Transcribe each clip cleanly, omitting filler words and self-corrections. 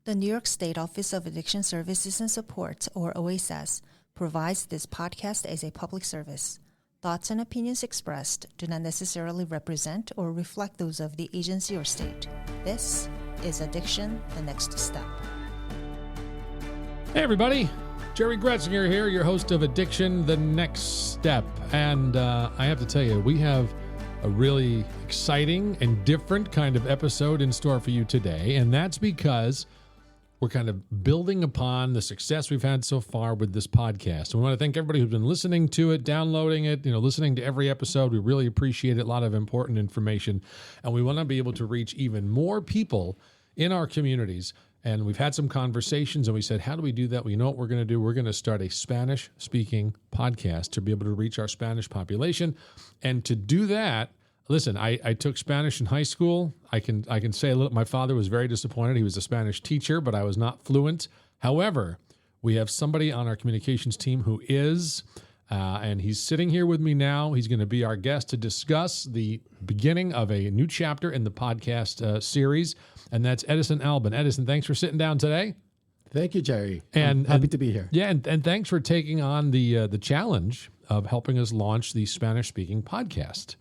The New York State Office of Addiction Services and Support, or OASAS, provides this podcast as a public service. Thoughts and opinions expressed do not necessarily represent or reflect those of the agency or state. This is Addiction, the Next Step. Hey everybody, Jerry Gretzinger here, your host of Addiction, the Next Step. And I have to tell you, we have a really exciting and different kind of episode in store for you today. And that's because we're kind of building upon the success we've had so far with this podcast. We want to thank everybody who's been listening to it, downloading it, listening to every episode. We really appreciate it. A lot of important information. And we want to be able to reach even more people in our communities. And we've had some conversations and we said, how do we do that? Well, you know what we're going to do? We're going to start a Spanish-speaking podcast to be able to reach our Spanish population. And to do that, listen, I took Spanish in high school. I can say a little. My father was very disappointed. He was a Spanish teacher, but I was not fluent. However, we have somebody on our communications team who is, and he's sitting here with me now. He's going to be our guest to discuss the beginning of a new chapter in the podcast series, and that's Edison Alban. Edison, thanks for sitting down today. Thank you, Jerry. I'm happy to be here. Yeah, and thanks for taking on the challenge of helping us launch the Spanish-speaking podcast.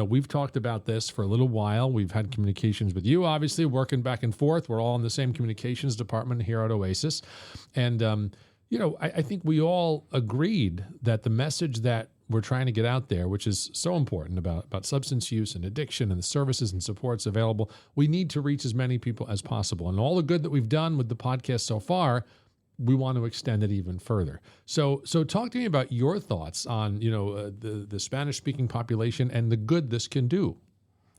We've talked about this for a little while. We've had communications with you, obviously, working back and forth. We're all in the same communications department here at OASAS. And, I think we all agreed that the message that we're trying to get out there, which is so important about substance use and addiction and the services and supports available, we need to reach as many people as possible. And all the good that we've done with the podcast so far, we want to extend it even further. So talk to me about your thoughts on, the Spanish-speaking population and the good this can do.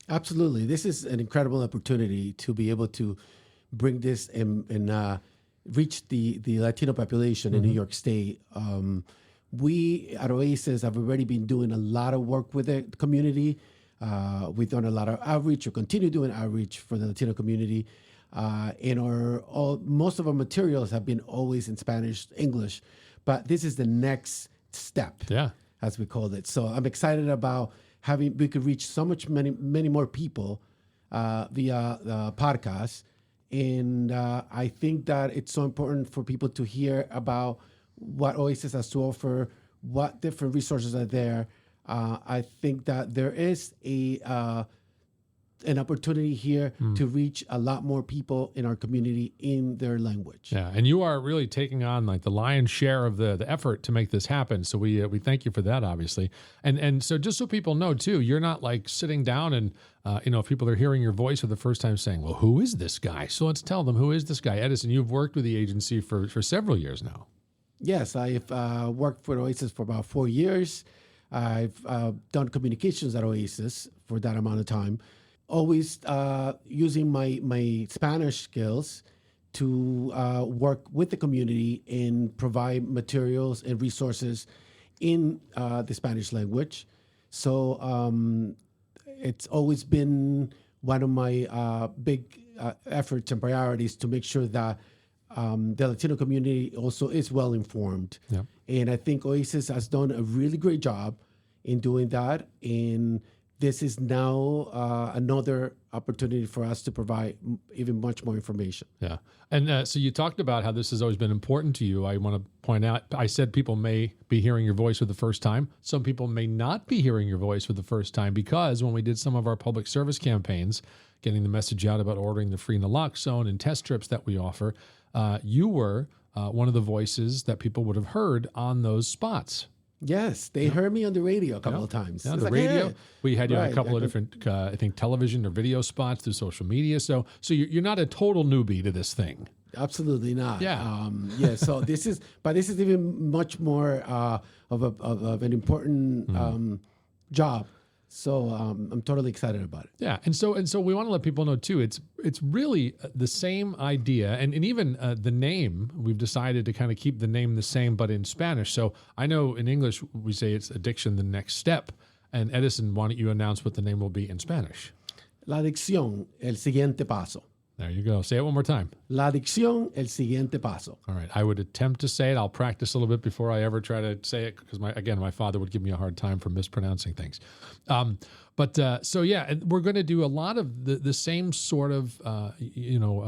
Absolutely. This is an incredible opportunity to be able to bring this and reach the Latino population in New York State. We at OASAS have already been doing a lot of work with the community. We've done a lot of outreach or continue doing outreach for the Latino community. Most of our materials have been always in Spanish, English, but this is the next step, as we called it. So I'm excited about we could reach many more people via the podcast. And I think that it's so important for people to hear about what OASAS has to offer, what different resources are there. I think that there is an opportunity here to reach a lot more people in our community in their language. Yeah, and you are really taking on like the lion's share of the effort to make this happen. So we thank you for that, obviously. And so just so people know too, you're not like sitting down and if people are hearing your voice for the first time saying, well, who is this guy? So let's tell them, who is this guy? Edison, you've worked with the agency for several years now. Yes, I've worked for OASAS for about 4 years. I've done communications at OASAS for that amount of time. Always using my Spanish skills to work with the community and provide materials and resources in the Spanish language. So it's always been one of my big efforts and priorities to make sure that the Latino community also is well informed. Yeah. And I think OASAS has done a really great job in doing that. And this is now another opportunity for us to provide even much more information. Yeah. And so you talked about how this has always been important to you. I want to point out, I said people may be hearing your voice for the first time. Some people may not be hearing your voice for the first time because when we did some of our public service campaigns, getting the message out about ordering the free naloxone and test strips that we offer, you were one of the voices that people would have heard on those spots. Yes, they heard me on the radio a couple of times. Yeah, the radio. Hey. We had you on a couple of different, I think, television or video spots through social media. So you're not a total newbie to this thing. Absolutely not. Yeah. So this is even much more of an important job. So I'm totally excited about it. Yeah, and so we want to let people know too. It's really the same idea, and even the name. We've decided to kind of keep the name the same, but in Spanish. So I know in English we say it's Addiction, the Next Step. And Edison, why don't you announce what the name will be in Spanish? La adicción, el siguiente paso. There you go. Say it one more time. La adicción, el siguiente paso. All right. I would attempt to say it. I'll practice a little bit before I ever try to say it because, my father would give me a hard time for mispronouncing things. And we're going to do a lot of the same sort of,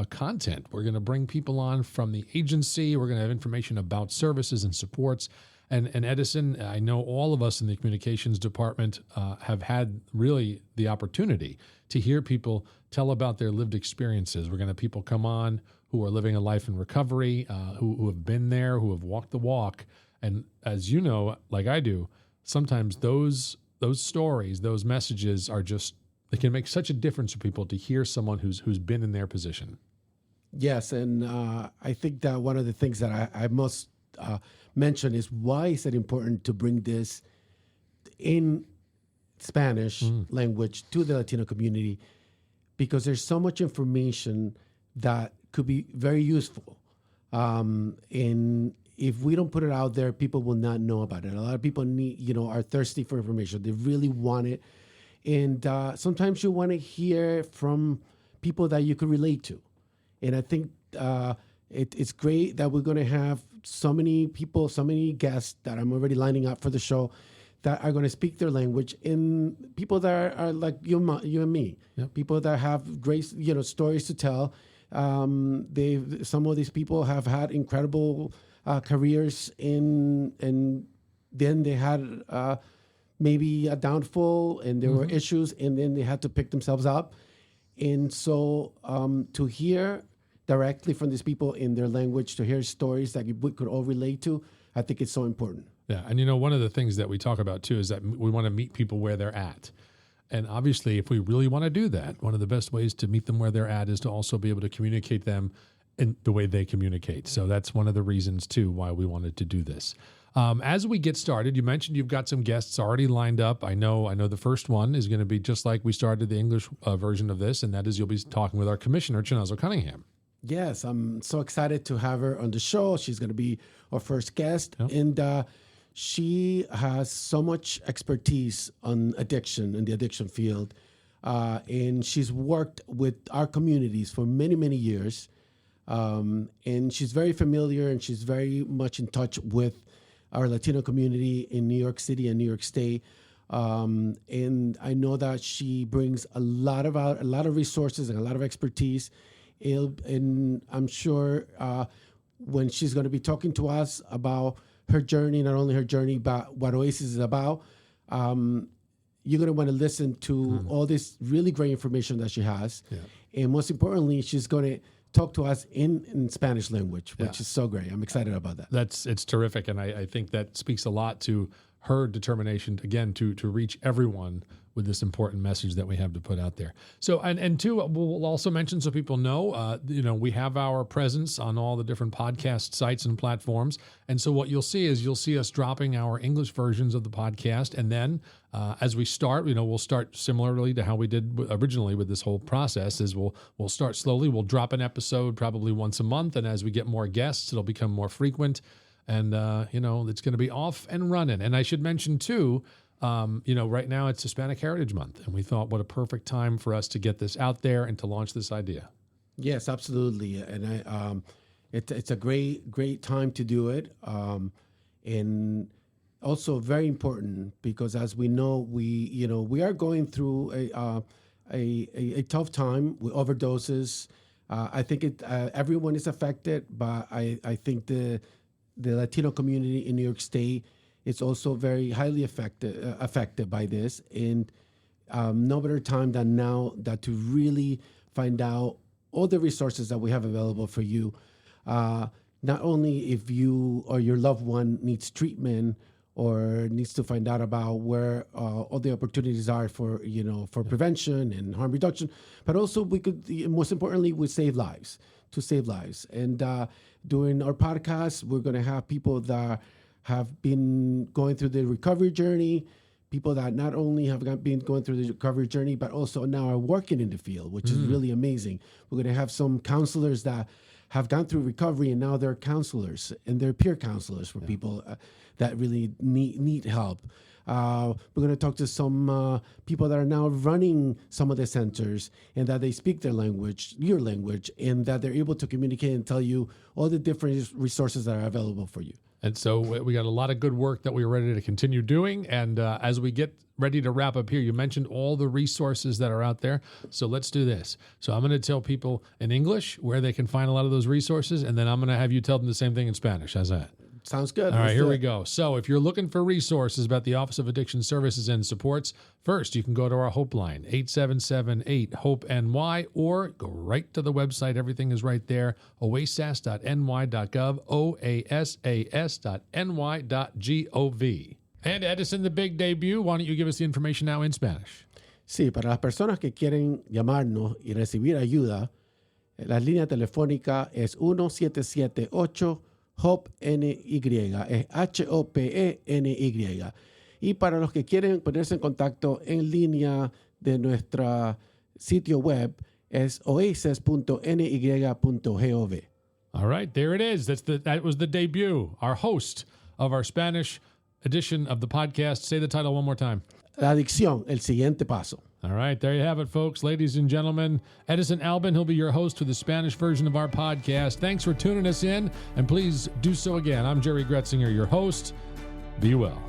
content. We're going to bring people on from the agency. We're going to have information about services and supports. And Edison, I know all of us in the communications department have had really the opportunity to hear people tell about their lived experiences. We're going to have people come on who are living a life in recovery, who have been there, who have walked the walk. And as you know, like I do, sometimes those stories, those messages are just, they can make such a difference for people to hear someone who's been in their position. Yes, and I think that one of the things that I must mention is why is it important to bring this in Spanish language to the Latino community, because there's so much information that could be very useful. And if we don't put it out there, people will not know about it. A lot of people are thirsty for information. They really want it. And sometimes you want to hear from people that you could relate to. And I think it's great that we're going to have so many people, so many guests that I'm already lining up for the show that are going to speak their language, and people that are like you and me, yep. People that have great, stories to tell. Some of these people have had incredible careers and then they had maybe a downfall and there were issues, and then they had to pick themselves up. And so to hear directly from these people in their language, to hear stories that we could all relate to, I think it's so important. Yeah, and one of the things that we talk about too is that we want to meet people where they're at. And obviously, if we really want to do that, one of the best ways to meet them where they're at is to also be able to communicate them in the way they communicate. So that's one of the reasons too why we wanted to do this. As we get started, you mentioned you've got some guests already lined up. I know the first one is going to be just like we started the English version of this, and that is you'll be talking with our commissioner, Chinazo Cunningham. Yes, I'm so excited to have her on the show. She's going to be our first guest. Yep. And she has so much expertise on addiction in the addiction field. And she's worked with our communities for many, many years. And she's very familiar and she's very much in touch with our Latino community in New York City and New York State. And I know that she brings a lot of resources and a lot of expertise. And I'm sure when she's going to be talking to us about her journey, not only her journey, but what OASAS is about, you're going to want to listen to all this really great information that she has. Yeah. And most importantly, she's going to talk to us in Spanish language, which is so great. I'm excited about that. It's terrific. And I think that speaks a lot to her determination, again, to reach everyone with this important message that we have to put out there. So, and two, we'll also mention so people know, we have our presence on all the different podcast sites and platforms. And so what you'll see us dropping our English versions of the podcast. And then as we start, we'll start similarly to how we did originally with this whole process is we'll start slowly. We'll drop an episode probably once a month. And as we get more guests, it'll become more frequent. And, it's going to be off and running. And I should mention too, right now it's Hispanic Heritage Month, and we thought what a perfect time for us to get this out there and to launch this idea. Yes, absolutely. And it's a great time to do it. And also very important because as we know, we are going through a tough time with overdoses. I think everyone is affected, but I think the Latino community in New York State is also very highly affected by this. And no better time than now that to really find out all the resources that we have available for you. Not only if you or your loved one needs treatment or needs to find out about where all the opportunities are for prevention and harm reduction, but also we could, most importantly, we save lives. And during our podcast, we're going to have people that have been going through the recovery journey, people that not only have been going through the recovery journey, but also now are working in the field, which is really amazing. We're going to have some counselors that have gone through recovery and now they're counselors and they're peer counselors for people that really need help. We're going to talk to some people that are now running some of the centers and that they speak their language, your language, and that they're able to communicate and tell you all the different resources that are available for you. And so we got a lot of good work that we're ready to continue doing. And as we get ready to wrap up here, you mentioned all the resources that are out there. So let's do this. So I'm going to tell people in English where they can find a lot of those resources, and then I'm going to have you tell them the same thing in Spanish. How's that? Sounds good. All right, here we go. So if you're looking for resources about the Office of Addiction Services and Supports, first, you can go to our Hope line, 877-8-HOPE-NY, or go right to the website. Everything is right there, oasas.ny.gov, oasas.ny.gov. And Edison, the big debut, why don't you give us the information now in Spanish? Sí, para las personas que quieren llamarnos y recibir ayuda, la línea telefónica es 1778 HOPE-NY, es HOPENY. Y para los que quieren ponerse en contacto en línea de nuestro sitio web es oasas.ny.gov. All right, there it is. That was the debut. Our host of our Spanish edition of the podcast. Say the title one more time. La adicción, el siguiente paso. All right, there you have it, folks. Ladies and gentlemen, Edison Alban, he'll be your host for the Spanish version of our podcast. Thanks for tuning us in, and please do so again. I'm Jerry Gretzinger, your host. Be well.